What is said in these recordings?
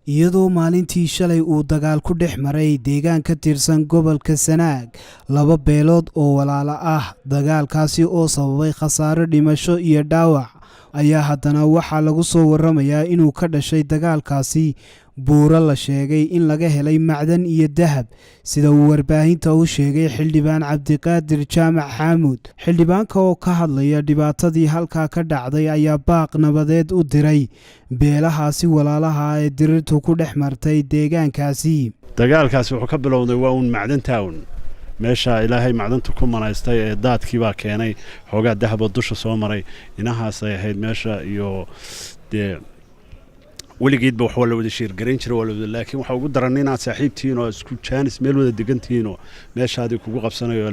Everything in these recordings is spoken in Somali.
iyadoo maalintii shalay uu dagaal ku dhex maray deegaan ka tirsan gobolka Sanaag laba beelood oo walaalo ah dagaalkaasi oo sababay khasaare dhimasho iyo dhaawac ayaa haddana waxaa lagu soo waramayaa inuu ka dhashay dagaalkaasi buuro la sheegay in laga helay macdan iyo dahab sida uu warbaahinta u sheegay xildhibaan Cabdiqaadir Jaamac Xamuud xildhibaanka oo ka hadlaya dhibaatadii halka ka dhacday ayaa baaq nabadeed u diray beelahaasi walaalaha ee dirirtu ku dhex martay deegaankaasi dagaalkaasi wuxuu ka bilowday waa un macdan town meesha ilaahay macdanta ku manaystay ee daadkii baa keenay xoogaa dahab oo dusha soo maray inahaas ay ahayd meesha iyo weligeedba wax wala wada sheer gareyn jiray wala laakiin waxa ugu daran inaad saaxiibtiin oo isku jaanis meel wada degantiin oo meeshaadii kugu qabsanayo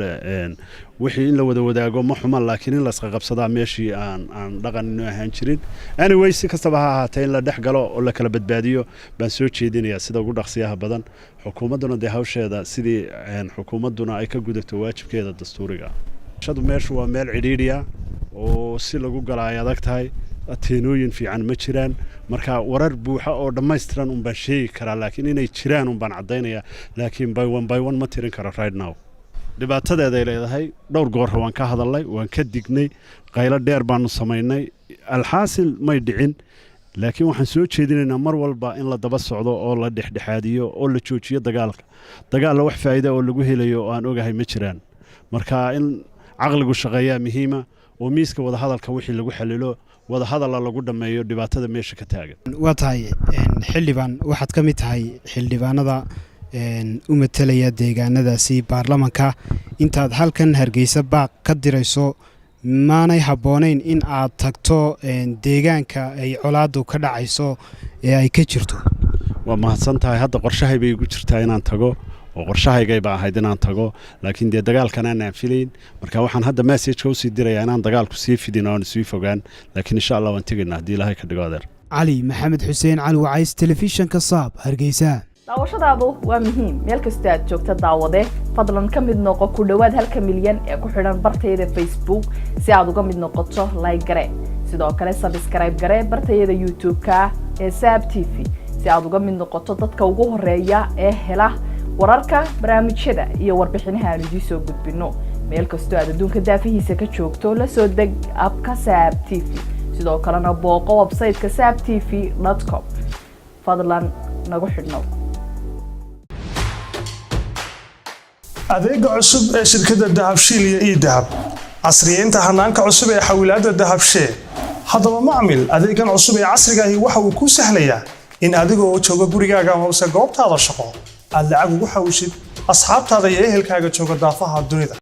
wixii in la wada wadaago ma xumaan laakiin in la isqa qabsadaa meeshii aan dhaqan ahaan jirin anyway si kastaba ha ahaatee in la dhex galo oo la kala badbaadiyo baan soo jeedinayaa sida ugu dhaqsiyaha badan xukuumaduna hawsheeda sidii xukuumaduna ay ka gudato waajibkeeda dastuuriga shadu meeshu waa meel cidhiidhiya oo si lagu galay adag tahay ateenooyin fiican ma jiraan marka warar buuxa oo dhammaystiran baan sheegi karaa laakiin inay jiraan baan cadeynaya laakiin by one ma tirin karo right now dhibaatadeeda ay leedahay dhowr goor waan ka hadalnay waan ka dignay qaylo dheer baanu sameynay alxaasil may dhicin laakiin waxaan soo jeedinaynaa mar walba in la daba socdo oo la dhexdhexaadiyo oo la joojiyo dagaal wax faa'iido oo lagu helayo oo aan ogahay ma jiraan marka in caqligu shaqeeyaa muhiima oo miiska wada hadalka wixii lagu xalilo wada hadal lagu dhameeyo dhibaatada meesha ka taagan waa tahay xildhibaan waxaad ka mid tahay xildhibaanada u matalaya deegaanadaasi baarlamaanka intaad halkan Hargeysa baaq ka dirayso maanay haboonayn in aad tagto deegaanka ay colaadu ka dhacayso ee ay ka jirto waa mahadsan tahay hadda qorshahay bay ugu jirtaa inaan tago oo qorshahayga baa ahayd inaan tago laakiin dagaalkan aan filayn marka waxaan hadda message u sii dirayaa inaan dagaalku sii fidin oo sii fogaan laakiin insha Allah waan tagaynaa hadii Ilaahay ka dhigo adeer Ali Maxamed Xuseen Ali Wacays telefishinka Saab Hargeysa daawashadaadu waa muhiim meel kasta aad joogto daawade fadlan ka mid noqo ku dhawaad 1 milyan ee ku xidhan bartayda Facebook si aad uga mid noqoto like gare sidoo kale subscribe gare bartayda YouTube-ka ee Saab TV si aad uga mid noqoto dadka ugu horeeya ee hela wararka barnaamijyada iyo warbixinaha aan idin soo gudbino meel kasta aad adduunka daafihiisa ka joogto la soo deg abka Saab TV sidoo kalena booqo website-ka saabtv.com fadlan nagu xidhnow adeega cusub ee shirkadda Dahabshiil iyo Dahab casriyeynta hanaanka cusub ee xawilaadda Dahabshiil haddaba macmil adeegan cusub ee casriga ahi waxa uu ku sahlayaa in adigoo jooga gurigaaga ama goobtaada shaqo aad lacag ugu xawishid asxaabtaada iyo ehelkaaga jooga daafaha dunida